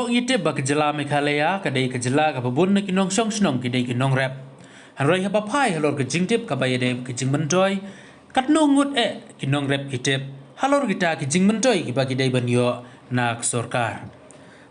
Kalong ite ba kejela Meghalaya kadai kejela ka babun na kinong song snong kidai kinong rap. Hanroi haba pai halor ke jingtip ka bayade ke jing mentoy. Kat nungut kinong rap kitip. Halor kita ke jing mentoy ki bagi dai banyo nak sorkar.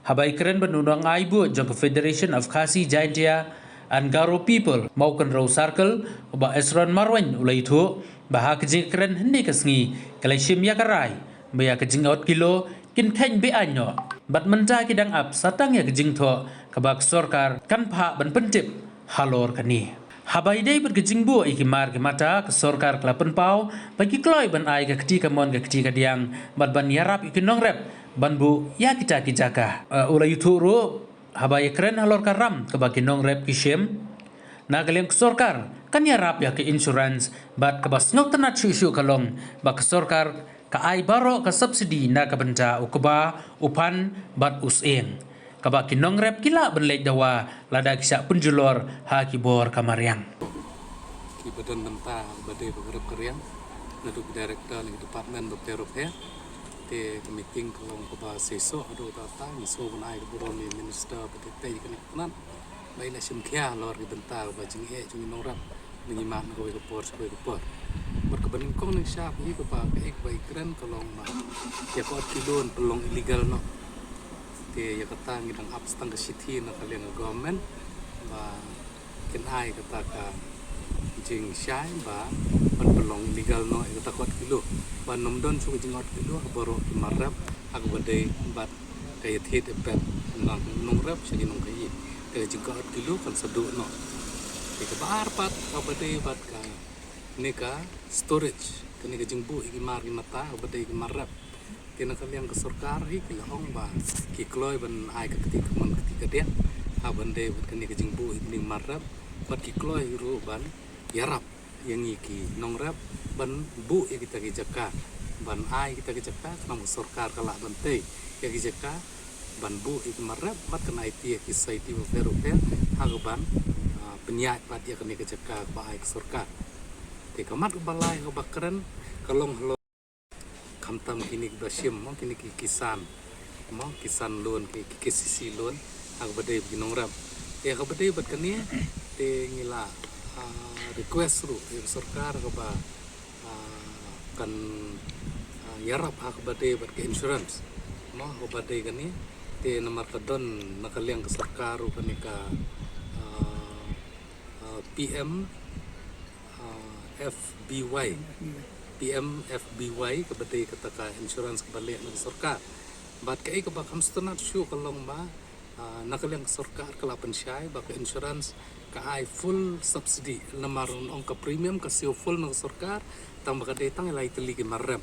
Habai keren benundang aibu jong Federation of Khasi Jaintia and Garo People maukan row circle ba Esron Marwan ulai thu bah ke jing keren hindi kasngi kalai shim yakarai baya ke jing out kilo kin khain be anyo bat manja kidang ap satang ya kejing tho kabak sorkar kan pha ban pentip halor kani habai dei ber kejing bu ikimar ke mata ke sorkar klapen pau bagi kloi ban ai ke keti kamon ke keti kadiang bat ban yarap ikinong rep ban bu ya kita kijaka ulai thu ro habai keren halor karam kabak kinong rep kishem na kalem sorkar kan yarap ya ke insurance bat kabas ngok tanat shu kalong bak sorkar ka ai baro ka subsidi na ka benta ukba upan bat useng kaba kinong rep kila benlek dawa lada kisah penjulor ha kibor kamariang ki badan benta bade begrep keriang naduk director ng department of health te meeting kolong kaba seso ado tata miso bunai buron ni minister pati te kan bai la sim khia lor ki benta ba jing he jing nong rap ni ma ko ko por berkebening kong ning siap ni ko pa ek bai kren kolong ma ya ko kilon pelong illegal no te ya kata ngidang up stang ke city na kalian government ba ken ai kata ka jing shai ba pan pelong illegal no ya kata ko kilo ba nom don su jing out kilo baro marap aku badai bat kaya thet epet nong rap sagi nong kai ke jing out kilo kan sedu no ke bar pat ka badai bat ka nika storage kini kejengbu iki mari mata obade iki marap kena kalian ke sorkar iki lahong ba ki kloi ban ai ke ketik mon ketika dia abande kini kejengbu iki marap bat ki kloi ru ban yarap yang iki nongrap ban bu ya kita jaka ban ai kita jaka nang sorkar kala bante ya jaka ban bu iki marap bat kena IT ki society welfare hagoban penyak bat ya kini jaka ba ai sorkar kamat balai ko bakran kalong halo kamtam kini basim mo kini kisan loan ki KCC loan ak bade binong rap ka bade bat kani te ngila request ru sarkar ko ba kan yarap ak bade bat ke insurance mo ko bade kani te namar kadon nakaliang ke sarkar ru kani ka PM FBY kebetulan kata insurance kebalik ng sorkar. Bat kay ka bakam stunat syu kalong ba nakalang sorkar kalapan siya baka insurance ka ay full subsidy namaron ang ka premium ka siyo full ng sorkar tang baka detang ilay tiligi marrem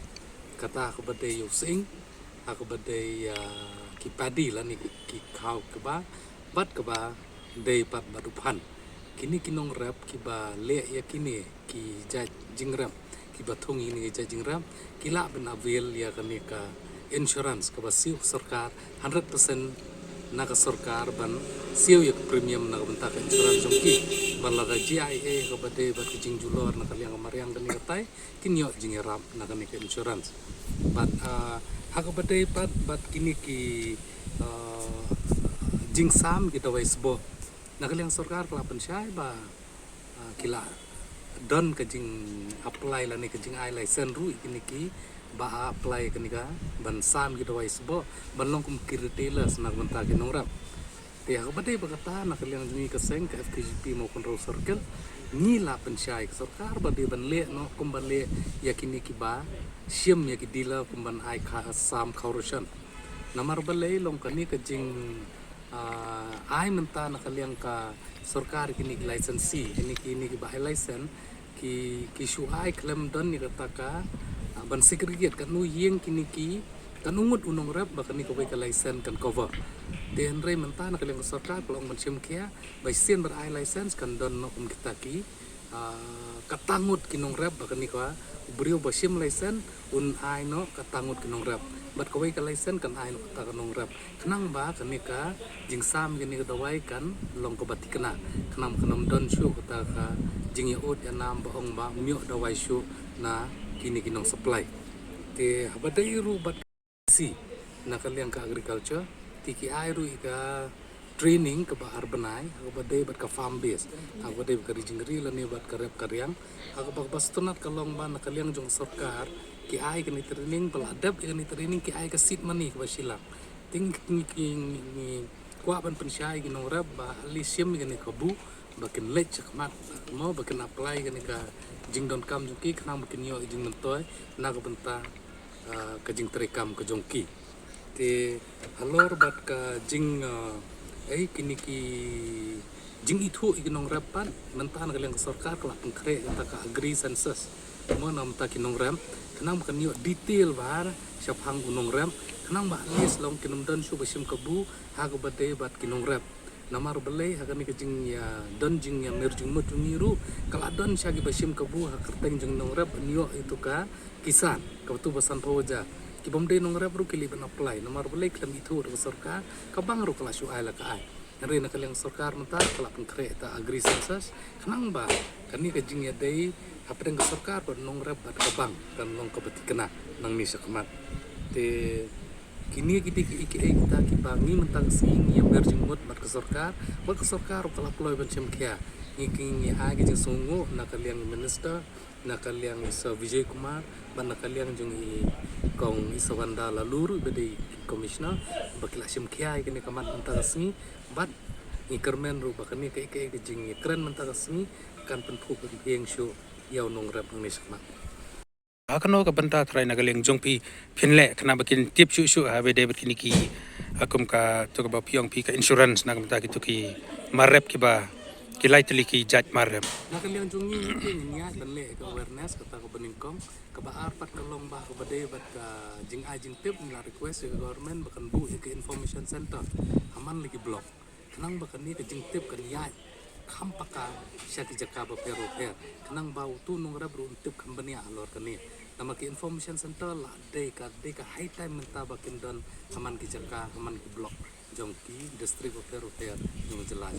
kata kebetulan using ako badai kipadi lan ki kaw ka ba bat ka ba day pat badupan kini kinong rap kiba le ya kini ki jingram kiba thong ini jingram kila ben avail ya kani ka insurance ka basiu sarkar 100% na ka sarkar ban siu ya premium na benta ka insurance ki balaga GIA ka bade bat jing julor na kaliang mariang kani katay kinyo jingram na kani ka insurance bat haka bade bat kini ki jingsam kita waisbo nakaliang sorkar kelapan syai ba kila don kejing apply la ni kejing ai license ru kini ki ba apply kini ka ban sam gitu wais bo ban long kum kirtelas nak benta ki nongrap te ha bade bagata nakaliang ni kaseng ka FKGP mo kon ro circle ni la pen syai sorkar ba de ban le no kum ban le yakini ki ba sim ya ki dila kum ban ai kha sam corruption namar balai long kani kejing ai menta nakaliang ka sorkar kini lisensi ini ki ba license ki shu ai klem don ni kata ka ban segregate kan nu yeng kini ki kan ungut unong rap ba kani ko ba ka license kan cover den re menta nakaliang ka sorkar kolong ban sim kia ba sien ber ai license kan don no kita ki katangut kinong rap ba kani ko brio ba sim license un ai no katangut kinong rap bat kawai ka license kan ai ta kanong rap kanang ba kani ka jingsam kini ka dawai kan long ko batikna kanam don shu kata ka jing yaot ya nam ba ong ba myo dawai shu na kini kinong supply te habadai ru bat si na kaliang ka agriculture tiki ai ru ika training ke bahar benai aku bade bat ka farm base aku bade ka rijingri la ne bat ka rep karyang aku bak bastunat kalong ban kaliang jong sarkar ki ai ka ni training bal adab ka ni training ki ai ka sit mani ka basilang ting ni kwa ban pensyai ki nong rep ba ali sim ka ni kabu bakin lech mat mau bakin apply ka ni ka jing don kam jong ki khnang bakin yo jing mentoy na ka benta ka jing terekam ka jong ki te halor bat ka jing kini ki jing itu ikinong rapan mentan kalian sarkar kelak pengkre ta ka agree census mo nam ta kinong ram kenang bukan yo detail bar siap hang unong ram kenang ba list long kinum dan shu basim kabu ha ko bade bat kinong rap namar belai ha kami kejing ya don jing ya merjing mut niru kala don syagi basim kabu ha kerteng jing nong rap nyo itu ka kisan ka tu basan pawaja ki bomde nong rap ru kili ban apply namar belai klam itu ru sarkar ka bang ru kala shu ai la ka ai hari nak kalian sarkar mentar kala pengkre ta agree census kenang ba kani kejing ya dai apa dengan sarkar ban nong rap bat ka bang kan nong ka betikena nang ni sakmat te kini kita bangi mentang sing yang berjemut bat ke sarkar kalau ploy ban chem kya ngi agi jeng sungu nak kalian minister nak kalian isa Vijay Kumar ban nak kalian jeng kong isa Wanda Lalur bedi commissioner bakila chem kya kini kamat mentang sing bat ngi kermen ru bakani ke jeng keren mentang sing kan penpu yang show yau nong rap ngi sakmat akano ka banta try na galing jongpi phinle khana bakin tip shu ha bede bakin ki akum ka to ka piong pi ka insurance na kamta ki to ki marrep ki ba ki lightly ki judge marrep na galing jongi ki nya banle ka awareness ka ta ko beningkong ka ba arpat ka long ba ka bade bat ka jing ajing tip na request ka government bakan bu ka information center aman lagi block kanang bakan ni ka jing tip ka nya kampaka syaki jaka ba pero kanang bau tu nong rab ru tip company alor kani nama ki information center la de ka high time menta bakin don aman ki jaka aman ki block jong ki district of pero jong jelas